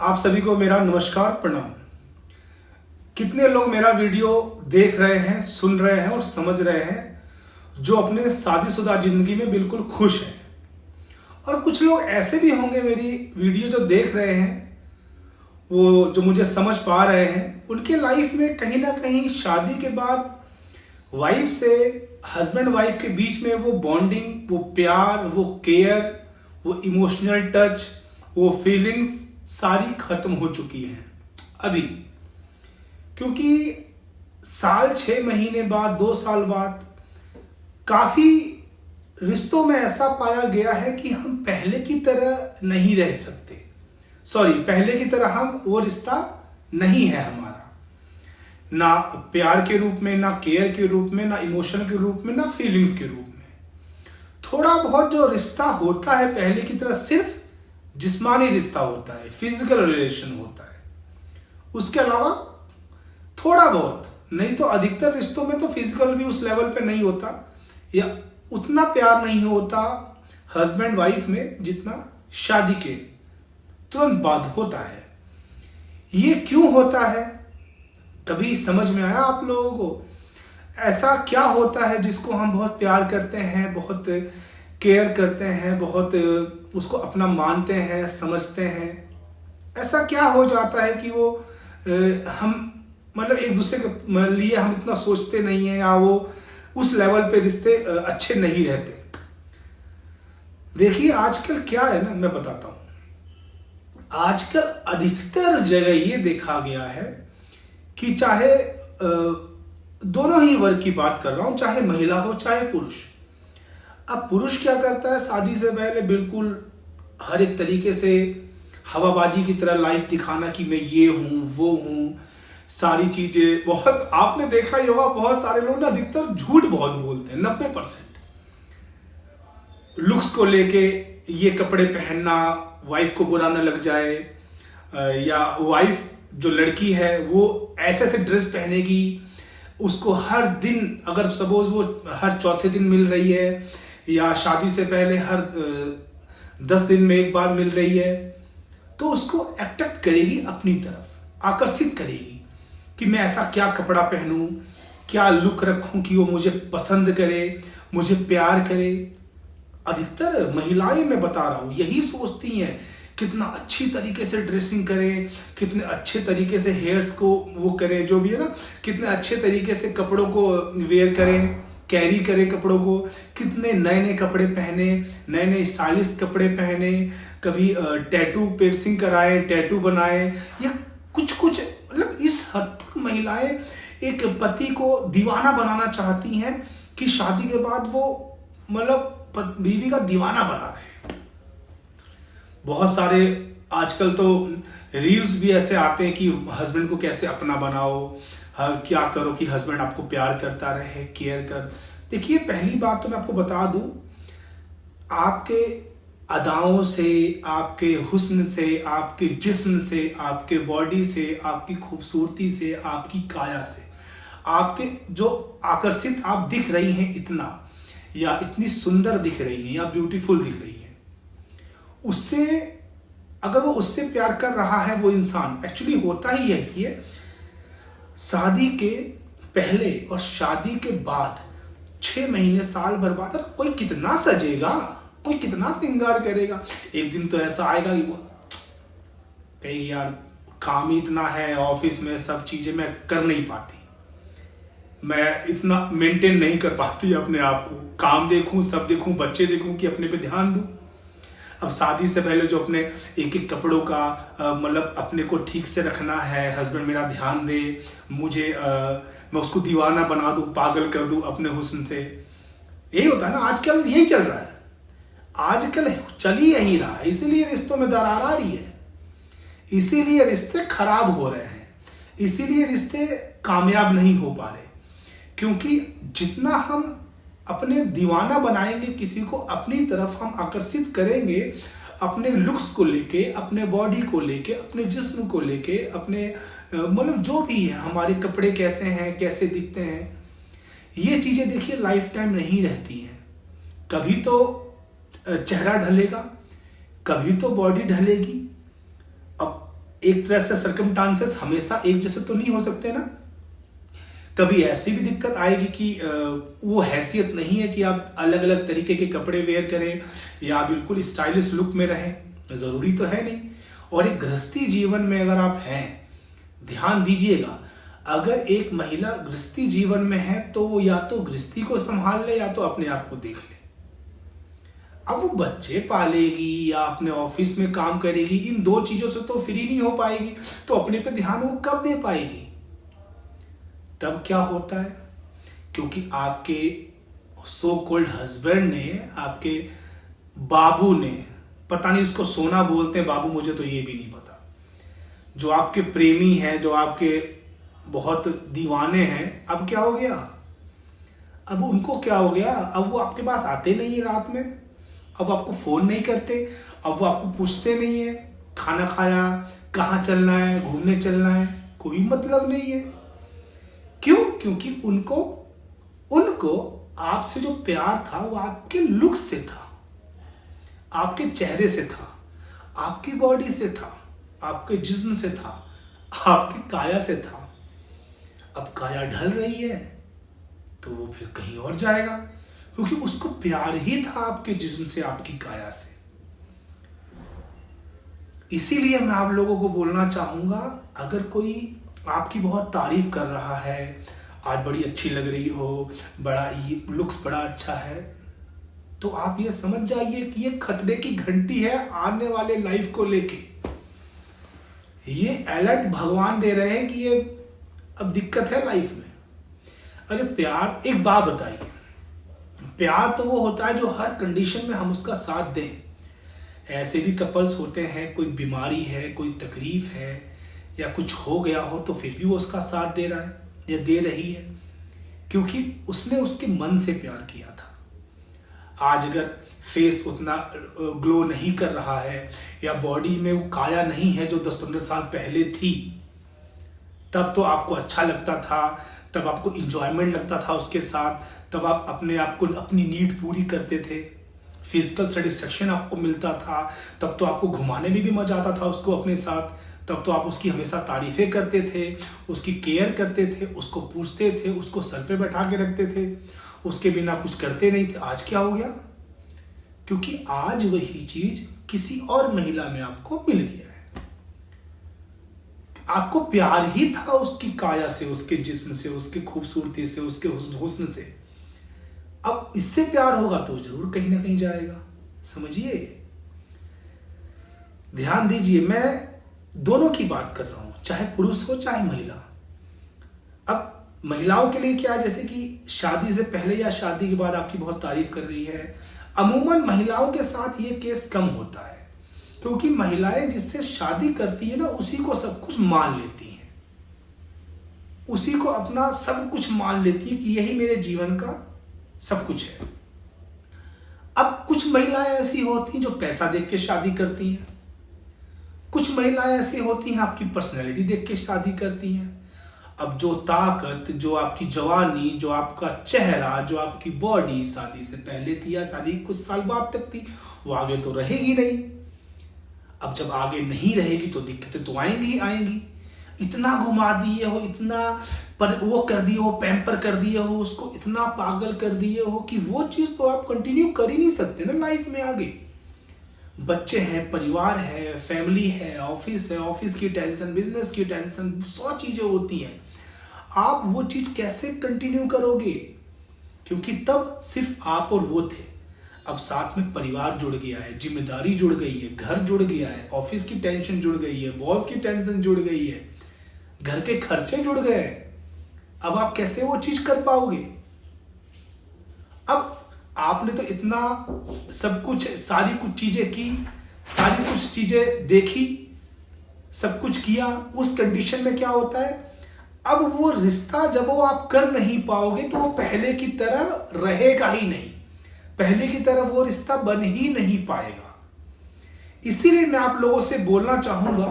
आप सभी को मेरा नमस्कार प्रणाम। कितने लोग मेरा वीडियो देख रहे हैं, सुन रहे हैं और समझ रहे हैं जो अपने शादीशुदा जिंदगी में बिल्कुल खुश हैं, और कुछ लोग ऐसे भी होंगे मेरी वीडियो जो देख रहे हैं, वो जो मुझे समझ पा रहे हैं, उनके लाइफ में कहीं ना कहीं शादी के बाद वाइफ से हस्बैंड वाइफ के बीच में वो बॉन्डिंग, वो प्यार, वो केयर, वो इमोशनल टच, वो फीलिंग्स सारी खत्म हो चुकी हैं अभी। क्योंकि साल 6 महीने बाद, 2 साल बाद काफी रिश्तों में ऐसा पाया गया है कि हम पहले की तरह नहीं रह सकते। पहले की तरह हम वो रिश्ता नहीं है हमारा, ना प्यार के रूप में, ना केयर के रूप में, ना इमोशन के रूप में, ना फीलिंग्स के रूप में। थोड़ा बहुत जो रिश्ता होता है पहले की तरह सिर्फ जिस्मानी रिश्ता होता है, फिजिकल रिलेशन होता है। उसके अलावा थोड़ा बहुत, नहीं तो अधिकतर रिश्तों में तो फिजिकल भी उस लेवल पे नहीं होता, या उतना प्यार नहीं होता हस्बैंड वाइफ में जितना शादी के तुरंत बाद होता है। ये क्यों होता है, कभी समझ में आया आप लोगों को? ऐसा क्या होता है जिसको हम बहुत प्यार करते हैं, बहुत केयर करते हैं, बहुत उसको अपना मानते हैं, समझते हैं? ऐसा क्या हो जाता है कि वो हम मतलब एक दूसरे के लिए हम इतना सोचते नहीं हैं, या वो उस लेवल पे रिश्ते अच्छे नहीं रहते? देखिए आजकल क्या है ना, मैं बताता हूं। आजकल अधिकतर जगह ये देखा गया है कि चाहे दोनों ही वर्ग की बात कर रहा हूं, चाहे महिला हो चाहे पुरुष। अब पुरुष क्या करता है, शादी से पहले बिल्कुल हर एक तरीके से हवाबाजी की तरह लाइफ दिखाना कि मैं ये हूं, वो हूं, सारी चीजें। बहुत आपने देखा ही होगा, बहुत सारे लोग ना अधिकतर झूठ बहुत बोलते हैं। 90% लुक्स को लेके, ये कपड़े पहनना, वाइफ को बुरा ना लग जाए, या वाइफ जो लड़की है वो ऐसे ऐसे ड्रेस पहनेगी, उसको हर दिन, अगर सपोज वो हर चौथे दिन मिल रही है, या शादी से पहले हर 10 दिन में एक बार मिल रही है, तो उसको अट्रैक्ट करेगी अपनी तरफ, आकर्षित करेगी कि मैं ऐसा क्या कपड़ा पहनूं, क्या लुक रखूं कि वो मुझे पसंद करे, मुझे प्यार करे। अधिकतर महिलाएं, मैं बता रहा हूं, यही सोचती हैं कितना अच्छी तरीके से ड्रेसिंग करें, कितने अच्छे तरीके से हेयर्स को वो करें, जो भी है ना, कितने अच्छे तरीके से कपड़ों को वेयर करें, कैरी करें कपड़ों को, कितने नए नए कपड़े पहने, नए नए स्टाइलिश कपड़े पहने, कभी टैटू पियर्सिंग कराएं, टैटू बनाएं, या कुछ कुछ मतलब इस हद तक महिलाएं एक पति को दीवाना बनाना चाहती हैं कि शादी के बाद वो मतलब बीवी का दीवाना बना रहे। बहुत सारे आजकल तो रील्स भी ऐसे आते हैं कि हस्बैंड को कैसे अपना बनाओ, क्या करो कि हस्बैंड आपको प्यार करता रहे, केयर कर। देखिए पहली बात तो मैं आपको बता दूं, आपके अदाओं से, आपके हुस्न से, आपके जिस्म से, आपके बॉडी से, आपकी खूबसूरती से, आपकी काया से, आपके जो आकर्षित आप दिख रही हैं इतना, या इतनी सुंदर दिख रही हैं, या ब्यूटीफुल दिख रही हैं, उससे अगर वो उससे प्यार कर रहा है वो इंसान, एक्चुअली होता ही यही है। शादी के पहले और शादी के बाद 6 महीने, साल भर बाद कोई कितना सजेगा, कोई कितना श्रृंगार करेगा। एक दिन तो ऐसा आएगा कि वो कहेगी यार काम ही इतना है, ऑफिस में सब चीजें मैं कर नहीं पाती, मैं इतना मेंटेन नहीं कर पाती अपने आप को, काम देखूं, सब देखूं, बच्चे देखूं कि अपने पे ध्यान दूं। अब शादी से पहले जो अपने एक एक कपड़ों का मतलब अपने को ठीक से रखना है, हस्बैंड मेरा ध्यान दे, मुझे मैं उसको दीवाना बना दूं, पागल कर दूं अपने हुस्न से। यही होता है ना, आजकल यही चल रहा है, आजकल चल ही यही रहा है। इसीलिए रिश्तों में दरार आ रही है, इसीलिए रिश्ते खराब हो रहे हैं, इसीलिए रिश्ते कामयाब नहीं हो पा रहे। क्योंकि जितना हम अपने दीवाना बनाएंगे किसी को, अपनी तरफ हम आकर्षित करेंगे, अपने लुक्स को लेके, अपने बॉडी को लेके, अपने जिस्म को लेके, अपने मतलब जो भी है, हमारे कपड़े कैसे हैं, कैसे दिखते हैं, ये चीजें देखिए लाइफ टाइम नहीं रहती हैं। कभी तो चेहरा ढलेगा, कभी तो बॉडी ढलेगी। अब एक तरह से सर्कमस्टांसेस हमेशा एक जैसे तो नहीं हो सकते ना। कभी ऐसी भी दिक्कत आएगी कि वो हैसियत नहीं है कि आप अलग अलग तरीके के कपड़े वेयर करें या बिल्कुल स्टाइलिश लुक में रहें, ज़रूरी तो है नहीं। और एक गृहस्थी जीवन में अगर आप हैं, ध्यान दीजिएगा, अगर एक महिला गृहस्थी जीवन में है तो वो या तो गृहस्थी को संभाल ले या तो अपने आप को देख ले। अब वो बच्चे पालेगी या अपने ऑफिस में काम करेगी, इन दो चीजों से तो फ्री नहीं हो पाएगी, तो अपने पे ध्यान वो कब दे पाएगी? तब क्या होता है, क्योंकि आपके सो कॉल्ड हस्बैंड ने, आपके बाबू ने, पता नहीं उसको सोना बोलते हैं बाबू, मुझे तो ये भी नहीं पता, जो आपके प्रेमी हैं, जो आपके बहुत दीवाने हैं, अब क्या हो गया? अब उनको क्या हो गया? अब वो आपके पास आते नहीं है रात में, अब आपको फोन नहीं करते, अब वो आपको पूछते नहीं है खाना खाया, कहाँ चलना है, घूमने चलना है, कोई मतलब नहीं है। क्यों? क्योंकि उनको आपसे जो प्यार था वो आपके लुक से था, आपके चेहरे से था, आपकी बॉडी से था, आपके जिस्म से था, आपकी काया से था। अब काया ढल रही है तो वो फिर कहीं और जाएगा, क्योंकि उसको प्यार ही था आपके जिस्म से, आपकी काया से। इसीलिए मैं आप लोगों को बोलना चाहूंगा, अगर कोई आपकी बहुत तारीफ कर रहा है, आज बड़ी अच्छी लग रही हो, बड़ा ये लुक्स बड़ा अच्छा है, तो आप ये समझ जाइए कि ये खतरे की घंटी है आने वाले लाइफ को लेके। ये अलर्ट भगवान दे रहे हैं कि ये अब दिक्कत है लाइफ में। अरे प्यार, एक बात बताइए, प्यार तो वो होता है जो हर कंडीशन में हम उसका साथ दें। ऐसे भी कपल्स होते हैं, कोई बीमारी है, कोई तकलीफ है या कुछ हो गया हो, तो फिर भी वो उसका साथ दे रहा है या दे रही है, क्योंकि उसने उसके मन से प्यार किया था। आज अगर फेस उतना ग्लो नहीं कर रहा है या बॉडी में वो काया नहीं है जो 10-15 साल पहले थी, तब तो आपको अच्छा लगता था, तब आपको इंजॉयमेंट लगता था उसके साथ, तब आप अपने आप को, अपनी नीड पूरी करते थे, फिजिकल सेटिस्फेक्शन आपको मिलता था, तब तो आपको घुमाने में भी मजा आता था उसको अपने साथ, तब तो आप उसकी हमेशा तारीफें करते थे, उसकी केयर करते थे, उसको पूछते थे, उसको सर पे बैठा के रखते थे, उसके बिना कुछ करते नहीं थे। आज क्या हो गया? क्योंकि आज वही चीज किसी और महिला में आपको मिल गया है। आपको प्यार ही था उसकी काया से, उसके जिस्म से, उसकी खूबसूरती से, उसके हुस्न से। अब इससे प्यार होगा तो जरूर कहीं ना कहीं जाएगा, समझिए। ध्यान दीजिए, मैं दोनों की बात कर रहा हूं, चाहे पुरुष हो चाहे महिला। अब महिलाओं के लिए क्या, जैसे कि शादी से पहले या शादी के बाद आपकी बहुत तारीफ कर रही है, अमूमन महिलाओं के साथ ये केस कम होता है, क्योंकि महिलाएं जिससे शादी करती है ना, उसी को सब कुछ मान लेती हैं, उसी को अपना सब कुछ मान लेती है कि यही मेरे जीवन का सब कुछ है। अब कुछ महिलाएं ऐसी होती हैं जो पैसा देख के शादी करती हैं, कुछ महिलाएं ऐसी होती हैं आपकी पर्सनैलिटी देख के शादी करती हैं। अब जो ताकत, जो आपकी जवानी, जो आपका चेहरा, जो आपकी बॉडी शादी से पहले थी या शादी कुछ साल बाद तक थी, वो आगे तो रहेगी नहीं। अब जब आगे नहीं रहेगी तो दिक्कतें तो आएंगी ही आएंगी। इतना घुमा दिए हो, इतना पर वो कर दिए हो, पैम्पर कर दिए हो, उसको इतना पागल कर दिए हो कि वो चीज तो आप कंटिन्यू कर ही नहीं सकते ना लाइफ में आगे। बच्चे हैं, परिवार है, फैमिली है, ऑफिस की टेंशन, बिजनेस की टेंशन, 100 चीजें होती हैं। आप वो चीज कैसे कंटिन्यू करोगे? क्योंकि तब सिर्फ आप और वो थे, अब साथ में परिवार जुड़ गया है, जिम्मेदारी जुड़ गई है, घर जुड़ गया है, ऑफिस की टेंशन जुड़ गई है, बॉस की टेंशन जुड़ गई है, घर के खर्चे जुड़ गए। अब आप कैसे वो चीज कर पाओगे? अब आपने तो इतना सब कुछ, सारी कुछ चीजें की, सारी कुछ चीजें देखी, सब कुछ किया, उस कंडीशन में क्या होता है, अब वो रिश्ता जब वो आप कर नहीं पाओगे तो वो पहले की तरह रहेगा ही नहीं, पहले की तरह वो रिश्ता बन ही नहीं पाएगा। इसीलिए मैं आप लोगों से बोलना चाहूंगा,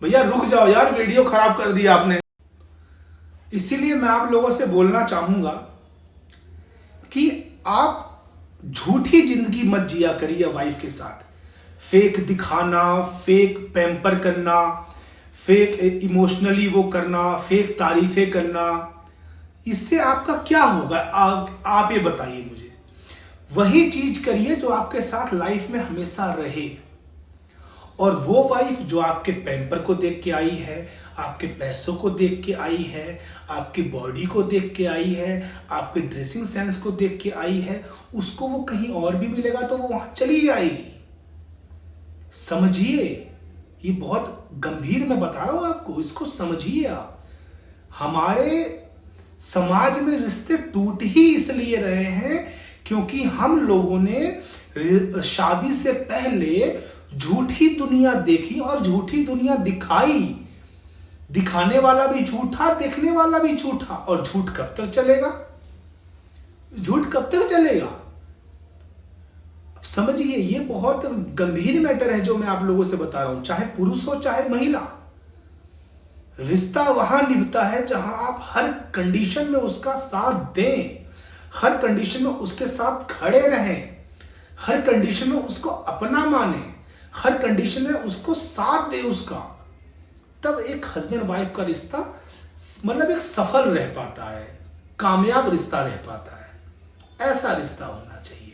भैया रुक जाओ यार, वीडियो खराब कर दिया आपने। इसीलिए मैं आप लोगों से बोलना चाहूंगा कि आप झूठी जिंदगी मत जिया करिए वाइफ के साथ। फेक दिखाना, फेक पैम्पर करना, फेक इमोशनली वो करना, फेक तारीफें करना, इससे आपका क्या होगा? आप ये बताइए मुझे। वही चीज करिए जो आपके साथ लाइफ में हमेशा रहे। और वो वाइफ जो आपके पैम्पर को देख के आई है, आपके पैसों को देख के आई है, आपकी बॉडी को देख के आई है, आपके ड्रेसिंग सेंस को देख के आई है, उसको वो कहीं और भी मिलेगा तो वो वहां चली जाएगी। समझिए, ये बहुत गंभीर मैं बता रहा हूं आपको, इसको समझिए आप। हमारे समाज में रिश्ते टूट ही इसलिए रहे हैं क्योंकि हम लोगों ने शादी से पहले झूठी दुनिया देखी और झूठी दुनिया दिखाई। दिखाने वाला भी झूठा, देखने वाला भी झूठा। और झूठ कब तक चलेगा? झूठ कब तक चलेगा? अब समझिए, ये बहुत गंभीर मैटर है जो मैं आप लोगों से बता रहा हूं। चाहे पुरुष हो चाहे महिला, रिश्ता वहां निभता है जहां आप हर कंडीशन में उसका साथ दें, हर कंडीशन में उसके साथ खड़े रहें, हर कंडीशन में उसको अपना माने, हर कंडीशन में उसको साथ दे उसका। तब एक हस्बैंड वाइफ का रिश्ता मतलब एक सफल रह पाता है, कामयाब रिश्ता रह पाता है। ऐसा रिश्ता होना चाहिए।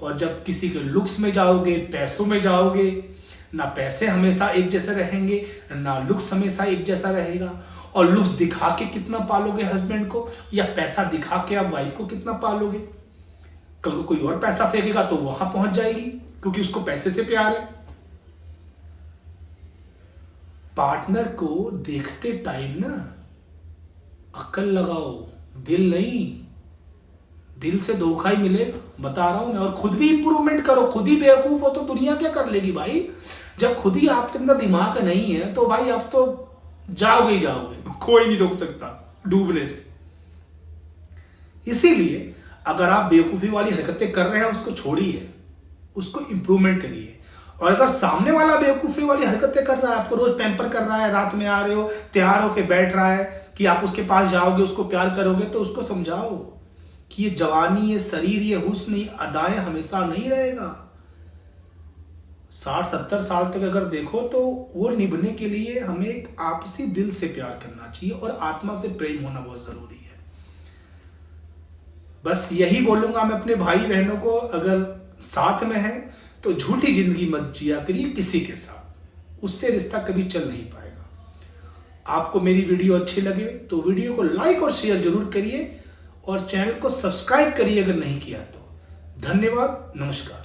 और जब किसी के लुक्स में जाओगे, पैसों में जाओगे, ना पैसे हमेशा एक जैसे रहेंगे, ना लुक्स हमेशा एक जैसा रहेगा। और लुक्स दिखा के कितना पालोगे हस्बैंड को, या पैसा दिखा के आप वाइफ को कितना पालोगे? कल को कोई और पैसा फेंकेगा तो वहां पहुंच जाएगी क्योंकि उसको पैसे से प्यार है। पार्टनर को देखते टाइम ना अक्ल लगाओ, दिल नहीं। दिल से धोखा ही मिलेगा, बता रहा हूं मैं। और खुद भी इंप्रूवमेंट करो। खुद ही बेवकूफ हो तो दुनिया क्या कर लेगी भाई? जब खुद ही आपके अंदर दिमाग नहीं है तो भाई आप तो जाओगे ही जाओगे, कोई नहीं रोक सकता डूबने से। इसीलिए अगर आप बेवकूफी वाली हरकतें कर रहे हैं उसको छोड़िए, उसको इंप्रूवमेंट करिए। और अगर सामने वाला बेवकूफी वाली हरकतें कर रहा है, आपको रोज पैम्पर कर रहा है, रात में आ रहे हो, तैयार होके बैठ रहा है कि आप उसके पास जाओगे, उसको प्यार करोगे, तो उसको समझाओ कि ये जवानी, ये शरीर, ये हुस्न, ये अदाएं हमेशा नहीं रहेगा। 60-70 साल तक अगर देखो तो वो निभने के लिए हमें एक आपसी दिल से प्यार करना चाहिए और आत्मा से प्रेम होना बहुत जरूरी है। बस यही बोलूंगा मैं अपने भाई बहनों को, अगर साथ में है तो झूठी जिंदगी मत जिया करिए किसी के साथ, उससे रिश्ता कभी चल नहीं पाएगा। आपको मेरी वीडियो अच्छी लगे तो वीडियो को लाइक और शेयर जरूर करिए और चैनल को सब्सक्राइब करिए अगर नहीं किया तो। धन्यवाद, नमस्कार।